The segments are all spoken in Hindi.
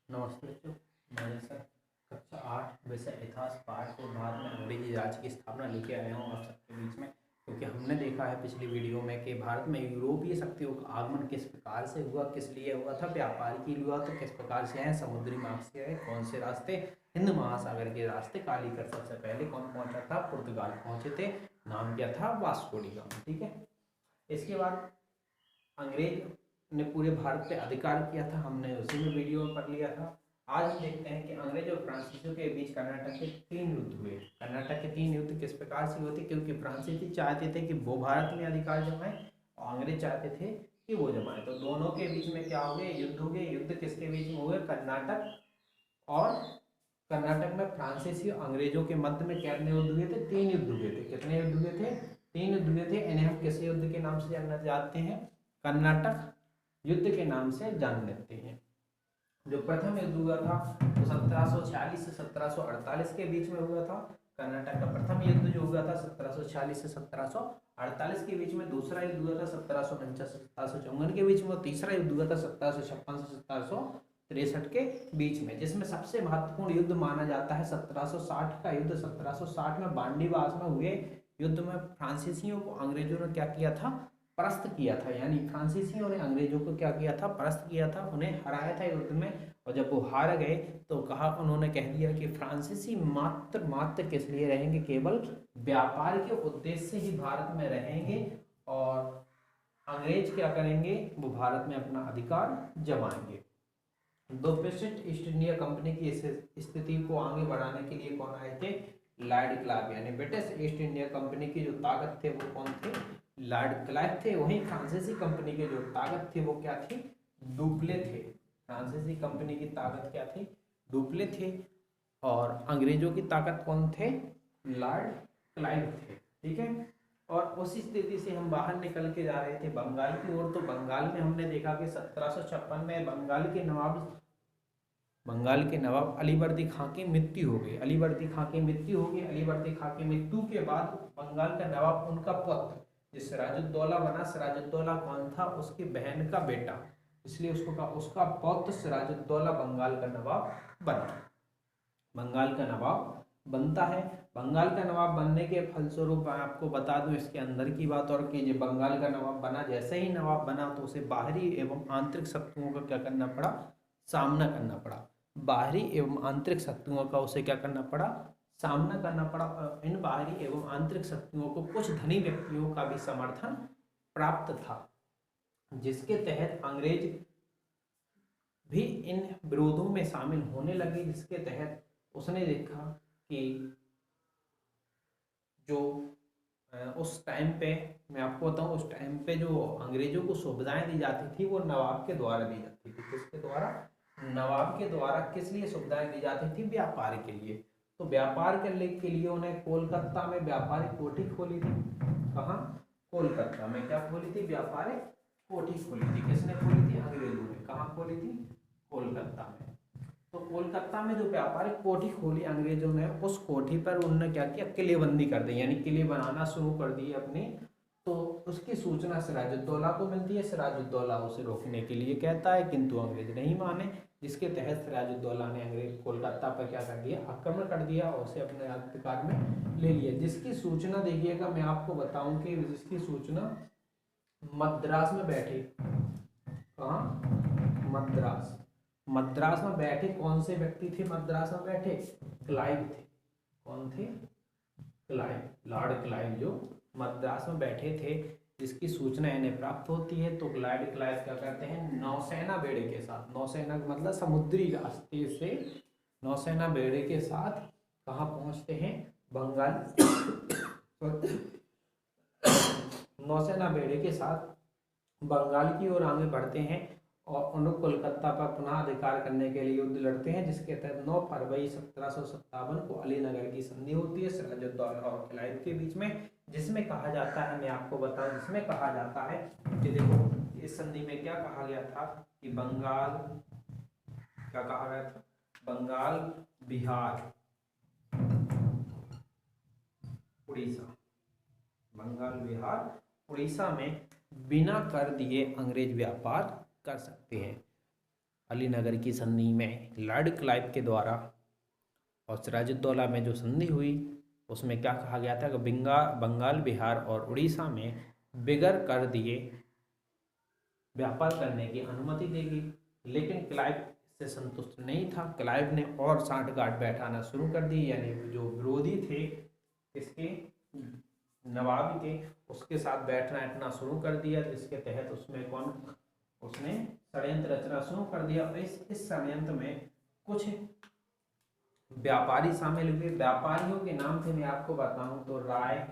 नमस्ते बच्चों। मैं सर कक्षा 8 विषय इतिहास पाठ और भारत में अंग्रेजी राज की स्थापना लेके आया हूँ आप सबके बीच में, क्योंकि हमने देखा है पिछली वीडियो में कि भारत में यूरोपीय शक्तियों का आगमन किस प्रकार से हुआ, किस लिए हुआ था, व्यापार के लिए हुआ तो किस प्रकार से आए, समुद्री मार्ग से आए, कौन से रास्ते, हिंद महासागर के रास्ते, कालीकर सबसे पहले कौन पहुंचा था, पुर्तगाल पहुंचे थे, नाम क्या था, वास्को डी गामा। ठीक है। इसके बाद अंग्रेज ने पूरे भारत पे अधिकार किया था, हमने उसी में वीडियो में पढ़ लिया था। आज हम देखते हैं कि अंग्रेज और फ्रांसीसियों के बीच कर्नाटक के 3 युद्ध हुए। कर्नाटक के 3 युद्ध किस प्रकार से हुए थे, क्योंकि फ्रांसीसी चाहते थे कि वो भारत में अधिकार जमाएं और अंग्रेज चाहते थे कि वो जमाएं, तो दोनों के बीच में क्या हो गए, युद्ध हो गए। युद्ध किसके बीच में हुए, कर्नाटक और कर्नाटक में फ्रांसीसी और अंग्रेजों के मध्य में कितने युद्ध हुए थे, 3 युद्ध हुए थे। कितने युद्ध हुए थे, 3 युद्ध हुए थे। इन्हें हम किस युद्ध के नाम से जानना चाहते हैं, कर्नाटक युद्ध के नाम से जान लेते हैं। जो प्रथम युद्ध हुआ था वो 1746 से 1748 के बीच में हुआ था। कर्नाटक का प्रथम युद्ध जो हुआ था 1746 से 1748 के बीच में। दूसरा युद्ध हुआ था 1749 से 1754 के बीच में। तीसरा युद्ध हुआ था 1756 से 1763 के बीच में, जिसमें सबसे महत्वपूर्ण युद्ध माना जाता है 1760 का युद्ध। 1760 में बांडीवास में हुए युद्ध में फ्रांसीसियों को अंग्रेजों ने क्या किया था, परास्त किया था। यानी फ्रांसीसियों ने अंग्रेजों को क्या किया था, परास्त किया था, उन्हें हराया था युद्ध में। और जब वो हार गए तो कहा, उन्होंने कह दिया कि फ्रांसीसी मात्र मात्र किस लिए रहेंगे, केवल व्यापार के उद्देश्य से ही भारत में रहेंगे और अंग्रेज क्या करेंगे, वो भारत में अपना अधिकार जमाएंगे। दो विशिष्ट ईस्ट इंडिया कंपनी की स्थिति को आगे बढ़ाने के लिए कौन आए थे, लॉर्ड क्लाइव। यानी ब्रिटिश ईस्ट इंडिया कंपनी की जो ताकत थे वो कौन थे, लॉर्ड क्लाइव थे। वहीं फ्रांसीसी कंपनी की जो ताकत थी वो क्या थी, डुप्ले थे। फ्रांसीसी कंपनी की ताकत क्या थी, डुप्ले थे। और अंग्रेजों की ताकत कौन थे, लॉर्ड क्लाइव थे। ठीक है। और उसी स्थिति से हम बाहर निकल के जा रहे थे बंगाल की ओर। तो बंगाल में हमने देखा कि 1756 में बंगाल के नवाब अलीवर्दी खां की मृत्यु हो गई। अलीवर्दी खां की मृत्यु हो गई। अलीवर्दी खां की मृत्यु के बाद बंगाल का नवाब उनका पुत्र जिस सिराजुद्दौला बना, सिराजुद्दौला कौन था, उसकी बहन का बेटा, इसलिए उसको कहा, उसका पौत्र सिराजुद्दौला बंगाल का नवाब बना, बंगाल का नवाब बनता है। बंगाल का नवाब बनने के फलस्वरूप मैं आपको बता दूं इसके अंदर की बात, और कि जो बंगाल का नवाब बना, जैसे ही नवाब बना तो उसे बाहरी एवं आंतरिक शत्रुओं का क्या करना पड़ा, सामना करना पड़ा। बाहरी एवं आंतरिक शत्रुओं का उसे क्या करना पड़ा, सामना करना पड़ा। इन बाहरी एवं आंतरिक शत्रुओं को कुछ धनी व्यक्तियों का भी समर्थन प्राप्त था, जिसके तहत अंग्रेज भी इन विरोधों में शामिल होने लगे। जिसके तहत उसने देखा कि जो उस टाइम पे, मैं आपको बताऊं, उस टाइम पे जो अंग्रेजों को सुविधाएं दी जाती थी वो नवाब के द्वारा दी जाती थी। किसके द्वारा, नवाब के द्वारा। किस लिए सुविधाएं दी जाती थी, व्यापार के लिए। तो व्यापार करने के लिए उन्हें कोलकाता में व्यापारिक कोठी खोली थी। कहाँ, कोलकाता में क्या खोली थी, व्यापारिक कोठी खोली थी। किसने खोली थी, अंग्रेजों ने। कहाँ खोली थी, कोलकाता में। तो कोलकाता में जो व्यापारिक कोठी खोली अंग्रेजों ने, उस कोठी पर उन्होंने क्या किया, किलेबंदी कर दी, यानी किले बनाना शुरू कर दिए अपने। तो उसकी सूचना सिराजुद्दौला को मिलती है। सिराजुद्दौला उसे रोकने के लिए कहता है, किंतु अंग्रेज नहीं माने, जिसके तहत सिराजुद्दौला ने अंग्रेज कोलकाता पर क्या कर दिया, आक्रमण कर दिया और उसे अपने अधिकार में ले लिया। जिसकी सूचना देखिएगा, मैं आपको बताऊं कि जिसकी सूचना मद्रास में बैठे, कहाँ, मद्रास, मद्रास में बैठे कौन से व्यक्ति थे, मद्रास में बैठे क्लाइव थे। कौन थे, क्लाइव, लॉर्ड क्लाइव जो मद्रास में बैठे थे, जिसकी सूचना इन्हें प्राप्त होती है। तो लॉर्ड क्लाइव क्या करते हैं, नौसेना बेड़े के साथ, नौसेना मतलब समुद्री रास्ते से नौसेना बेड़े के साथ कहाँ पहुंचते हैं, बंगाल नौसेना बेड़े के साथ बंगाल की ओर आगे बढ़ते हैं और उन कोलकाता पर पुनः अधिकार करने के लिए युद्ध लड़ते हैं। जिसके तहत 9 फरवरी 1757 को अलीनगर की संधि होती है सिराजुद्दौला और क्लाइव के बीच में, जिसमें कहा जाता है, मैं आपको बताऊं, जिसमें कहा जाता है कि देखो इस संधि में क्या कहा गया था कि बंगाल, क्या कहा गया था, बंगाल, बिहार, उड़ीसा, बंगाल, बिहार, उड़ीसा में बिना कर दिए अंग्रेज व्यापार कर सकते हैं। अलीनगर की संधि में लॉर्ड क्लाइव के द्वारा और सिराजुद्दौला में जो संधि हुई उसमें क्या कहा गया था कि बंगाल, बिहार और उड़ीसा में बिगर कर दिए व्यापार करने की अनुमति देगी। लेकिन क्लाइव इससे संतुष्ट नहीं था। क्लाइव ने और सांठगांठ बैठाना शुरू कर दी, यानी जो विरोधी थे इसके नवाब के, उसके साथ बैठना शुरू कर दिया, जिसके तहत उसने षड्यंत्र रचना शुरू कर दिया। और इस षड्यंत्र में कुछ व्यापारी शामिल हुए। व्यापारियों के नाम थे, मैं आपको बताऊं तो राय,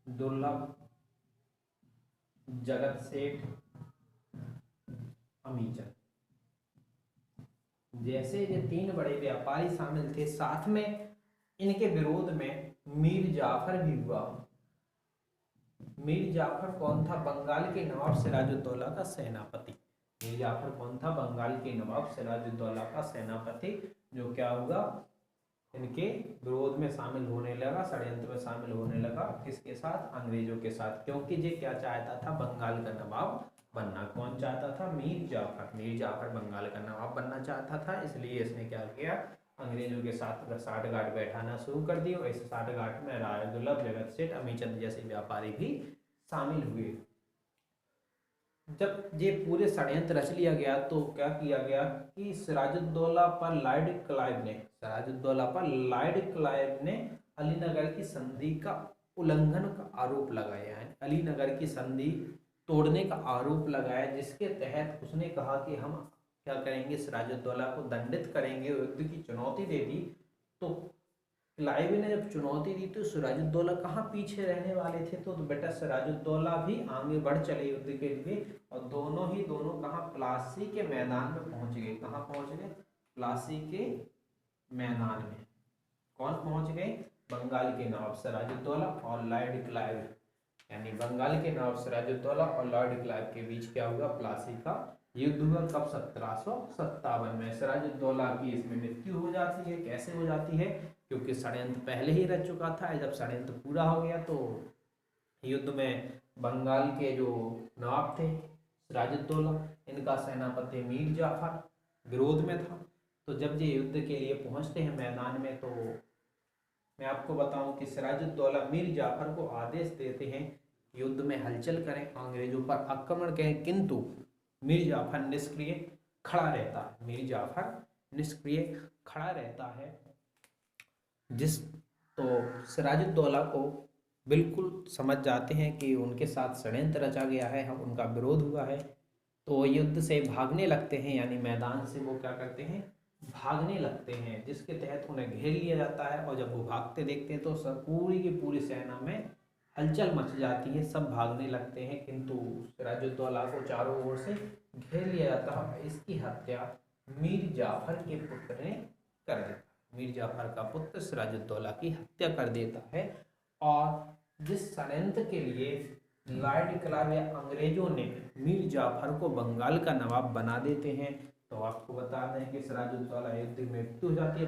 दुर्लभ, जगत सेठ, अमीचंद जैसे ये 3 बड़े व्यापारी शामिल थे। साथ में इनके विरोध में मीर जाफर भी हुआ। मीर जाफर कौन था? बंगाल के नवाब सिराजुद्दौला का सेनापति। मीर जाफर कौन था? बंगाल के नवाब सिराजुद्दौला का सेनापति, जो क्या हुआ, इनके विरोध में शामिल होने लगा, षड्यंत्र में शामिल होने लगा। किसके साथ? अंग्रेजों के साथ। क्योंकि ये क्या चाहता था? बंगाल का नवाब बनना। कौन चाहता था? मीर जाफर। मीर जाफर बंगाल का नवाब बनना चाहता था, इसलिए इसने क्या किया? अंग्रेजों के साथ साठगांठ बैठाना शुरू कर दी। और इस साठगांठ में राय, दुर्लभ, जगत सेठ, अमीचंद जैसे व्यापारी भी शामिल हुए। जब ये पूरे षड्यंत्र रच लिया गया तो क्या किया गया कि सिराजुद्दौला पर लॉर्ड क्लाइव ने अलीनगर की संधि का उल्लंघन का आरोप लगाया है। अलीनगर की संधि तोड़ने का आरोप लगाया, जिसके तहत उसने कहा कि हम क्या करेंगे, सिराजुद्दौला को दंडित करेंगे, युद्ध की चुनौती दे दी। तो क्लाइव ने जब चुनौती दी तो सिराजुद्दौला कहाँ पीछे रहने वाले थे? तो बेटा सिराजुद्दौला भी आगे बढ़ चले युद्ध के लिए, और दोनों कहाँ? प्लासी के मैदान में पहुंच गए। कहाँ पहुंच गए? प्लासी के मैदान में। कौन पहुंच गए? बंगाल के नवाब सिराजुद्दौला और लॉर्ड क्लाइव, यानी बंगाल के नवाब सिराजुद्दौला और लॉर्ड क्लाइव के बीच क्या हुआ? प्लासी का युद्ध हुआ। कब? 1757 में। सिराजुद्दौला की इसमें मृत्यु हो जाती है। कैसे हो जाती है? क्योंकि षड्यंत्र पहले ही रच चुका था। जब षड्यंत्र पूरा हो गया तो युद्ध में बंगाल के जो नवाब थे सिराजुद्दौला, इनका सेनापति मीर जाफर विरोध में था। तो जब ये युद्ध के लिए पहुंचते हैं मैदान में, तो मैं आपको बताऊं कि सिराजुद्दौला मीर जाफर को आदेश देते हैं युद्ध में हलचल करें, अंग्रेजों पर आक्रमण करें, किंतु मीर जाफर निष्क्रिय खड़ा रहता है। मीर जाफर निष्क्रिय खड़ा रहता है। तो सिराजुद्दौला को बिल्कुल समझ जाते हैं कि उनके साथ षड्यंत्र रचा गया है, हम उनका विरोध हुआ है, तो युद्ध से भागने लगते हैं, यानी मैदान से वो क्या करते हैं? भागने लगते हैं, जिसके तहत उन्हें घेर लिया जाता है। और जब वो भागते देखते हैं तो सब पूरी की पूरी सेना में हलचल मच जाती है, सब भागने लगते हैं, किंतु सिराजुद्दौला को चारों ओर से घेर लिया जाता है। इसकी हत्या मीर जाफर के पुत्र ने कर देता है। मीर जाफर का पुत्र सिराजुद्दौला की हत्या कर देता है। और जिस षड्यंत्र के लिए लॉर्ड क्लाइव या अंग्रेजों ने मीर जाफर को बंगाल का नवाब बना देते हैं, तो आपको बता दें कि सिराजुद्दौला युद्ध में मृत्यु हो जाती है।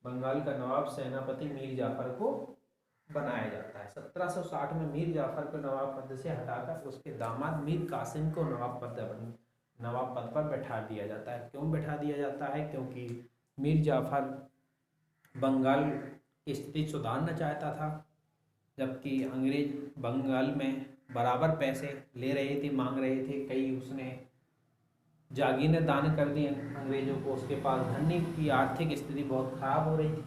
बंगाल का नवाब सेनापति मीर जाफर को बनाया जाता है। 1760 में मीर जाफर को नवाब पद से हटाकर उसके दामाद मीर कासिम को नवाब पद पर बैठा दिया जाता है। क्यों बैठा दिया जाता है? क्योंकि मीर जाफर बंगाल की स्थिति सुधारना चाहता था, जबकि अंग्रेज बंगाल में बराबर पैसे ले रहे थे, मांग रहे थे। कई उसने जागीरें दान कर दी अंग्रेजों को, उसके पास धन नहीं की, आर्थिक स्थिति बहुत खराब हो रही थी,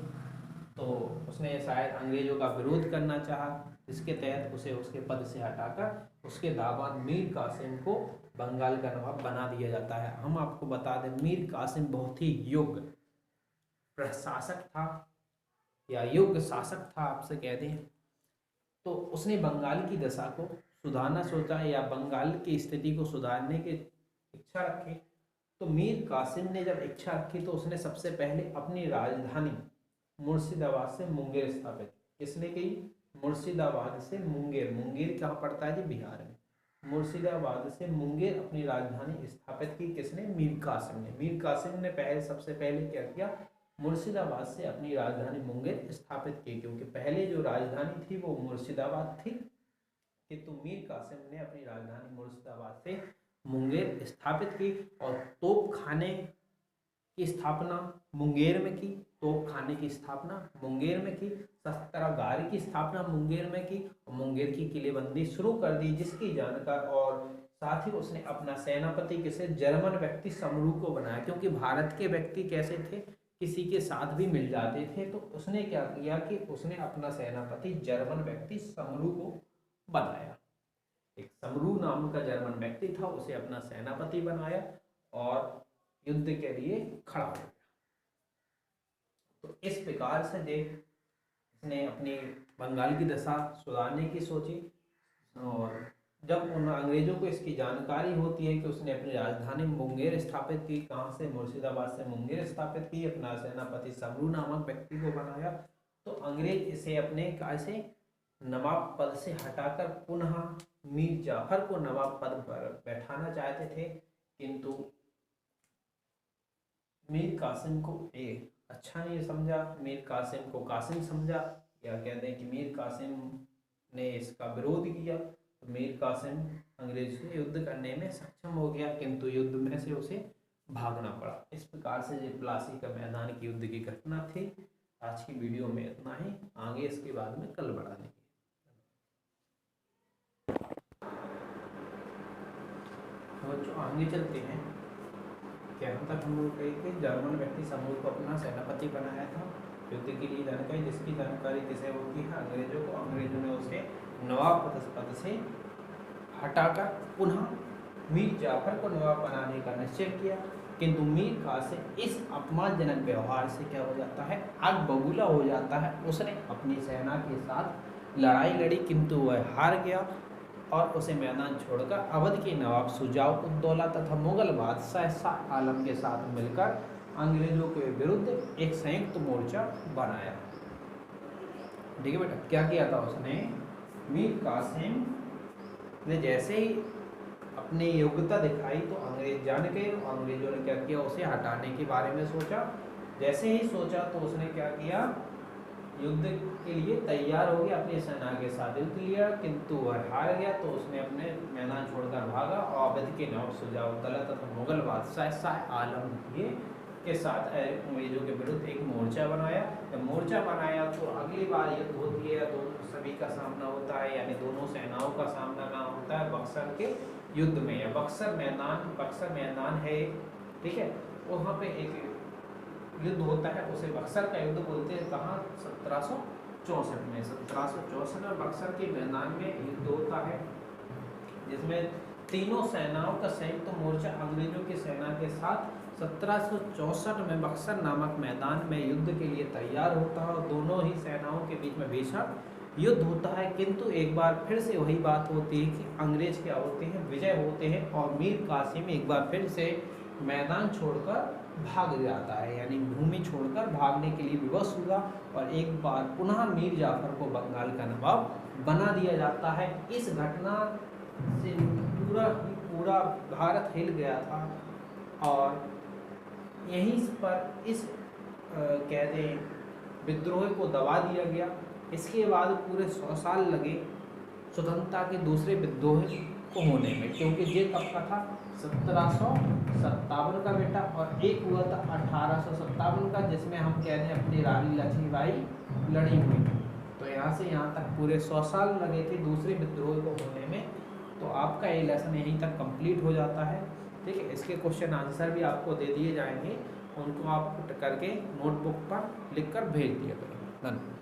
तो उसने शायद अंग्रेजों का विरोध करना चाहा, जिसके तहत उसे उसके पद से हटाकर उसके दामाद मीर कासिम को बंगाल का नवाब बना दिया जाता है। हम आपको बता दें, मीर कासिम बहुत ही योग्य प्रशासक था या योग्य शासक था, आपसे कह दें तो। उसने बंगाल की दशा को सुधारना सोचा या बंगाल की स्थिति को सुधारने की इच्छा रखी। तो मीर कासिम ने जब इच्छा रखी तो उसने सबसे पहले अपनी राजधानी मुर्शिदाबाद से मुंगेर स्थापित। किसने की? मुर्शिदाबाद से मुंगेर। मुंगेर कहाँ पड़ता है जी? बिहार में। मुर्शिदाबाद से मुंगेर अपनी राजधानी स्थापित की। किसने? मीर कासिम ने। मीर कासिम ने सबसे पहले क्या किया? मुर्शिदाबाद से अपनी राजधानी मुंगेर स्थापित की, क्योंकि पहले जो राजधानी थी वो मुर्शिदाबाद थी, किंतु मीर कासिम ने अपनी राजधानी मुर्शिदाबाद से मुंगेर स्थापित की और तोप खाने की स्थापना मुंगेर में की, तोप खाने की स्थापना मुंगेर में की, शस्त्रागार की स्थापना मुंगेर में की, मुंगेर की किलेबंदी शुरू कर दी, जिसकी जानकार और साथ ही उसने अपना सेनापति किसे जर्मन व्यक्ति समरू को बनाया, क्योंकि भारत के व्यक्ति कैसे थे, किसी के साथ भी मिल जाते थे, तो उसने क्या किया कि उसने अपना सेनापति जर्मन व्यक्ति समरू को बनाया। एक समरू नाम का जर्मन व्यक्ति था, उसे अपना सेनापति बनाया और युद्ध के लिए खड़ा हो गया। तो इस प्रकार से देख इसने अपनी बंगाल की दशा सुधारने की सोची, और जब उन अंग्रेजों को इसकी जानकारी होती है कि उसने अपनी राजधानी मुंगेर स्थापित की, कहाँ से, मुर्शिदाबाद से मुंगेर स्थापित की, अपना सेनापति समरू नामक व्यक्ति को बनाया, तो अंग्रेज इसे अपने कैसे नवाब पद से हटाकर पुनः मीर जाफर को नवाब पद पर बैठाना चाहते थे, किंतु मीर कासिम को अच्छा नहीं समझा, मीर कासिम को कासिम समझा, या कहते हैं कि मीर कासिम ने इसका विरोध किया। तो मीर कासिम अंग्रेज से युद्ध करने में सक्षम हो गया, किंतु युद्ध में से उसे भागना पड़ा। इस प्रकार से ये प्लासी का मैदान की युद्ध की घटना थी। आज की वीडियो में इतना ही, आगे इसके बाद में कल बढ़ाने की। तो आगे चलते हैं। यहाँ तक हम लोग कहे थे जर्मन व्यक्ति समूह को अपना सेनापति बनाया था युद्ध के लिए जानकारी, जिसकी जानकारी किसे होती है, अंग्रेजों को। अंग्रेजों ने उसे नवाब पद से हटाकर पुनः मीर जाफर को नवाब बनाने का निश्चय किया, किंतु मीर कासिम इस अपमानजनक व्यवहार से क्या हो जाता है, आग बबूला हो जाता है। उसने अपनी सेना के साथ लड़ाई लड़ी, किंतु वह हार गया और उसे मैदान छोड़कर अवध के नवाब शुजाउल उद-दौला तथा मुगल बादशाह शाह आलम के साथ मिलकर अंग्रेजों के विरुद्ध एक संयुक्त मोर्चा बनाया। ठीक है बेटा, क्या किया था उसने, मीर कासिम ने जैसे ही अपनी योग्यता दिखाई तो अंग्रेज जान गए। अंग्रेजों ने क्या किया, उसे हटाने के बारे में सोचा। जैसे ही सोचा तो उसने क्या किया, युद्ध के लिए तैयार हो गया, अपनी सेना के साथ युद्ध लिया, किंतु वह हार गया। तो उसने अपने मैदान छोड़कर भागा और अवध के नवाब शुजाउल उद-दौला तथा मुगल बादशाह शाह आलम के साथ अंग्रेजों के विरुद्ध एक मोर्चा बनाया। जब मोर्चा बनाया तो अगली बार युद्ध होती है, दोनों सभी का सामना होता है, यानी दोनों सेनाओं का सामना कहाँ होता है, बक्सर के युद्ध में, या बक्सर मैदान है, ठीक है, वहाँ पे एक युद्ध होता है, उसे बक्सर का युद्ध बोलते हैं। कहाँ, 1764 में, 1764 में बक्सर के मैदान में युद्ध होता है, जिसमें तीनों सेनाओं का संयुक्त मोर्चा अंग्रेजों की सेना के साथ 1764 में बक्सर नामक मैदान में युद्ध के लिए तैयार होता है, और दोनों ही सेनाओं के बीच में भीषण युद्ध होता है। किंतु एक बार फिर से वही बात होती है कि अंग्रेज क्या होते हैं, विजय होते हैं, और मीर कासिम एक बार फिर से मैदान छोड़कर भाग जाता है, यानी भूमि छोड़कर भागने के लिए विवश हुआ, और एक बार पुनः मीर जाफर को बंगाल का नवाब बना दिया जाता है। इस घटना से पूरा भारत हिल गया था, और यहीं पर इस कहते विद्रोह को दबा दिया गया। इसके बाद पूरे 100 साल लगे स्वतंत्रता के दूसरे विद्रोह को होने में, क्योंकि ये कब का था, 1757 का बेटा, और एक हुआ था 1857 का, जिसमें हम कहते हैं अपनी रानी लक्ष्मीबाई लड़ी हुई। तो यहाँ से यहाँ तक पूरे 100 साल लगे थे दूसरे विद्रोह को होने में। तो आपका ये लेसन यहीं तक कंप्लीट हो जाता है। ठीक है, इसके क्वेश्चन आंसर भी आपको दे दिए जाएंगे, उनको आप करके नोटबुक पर लिख कर भेज दिया करें। धन्यवाद।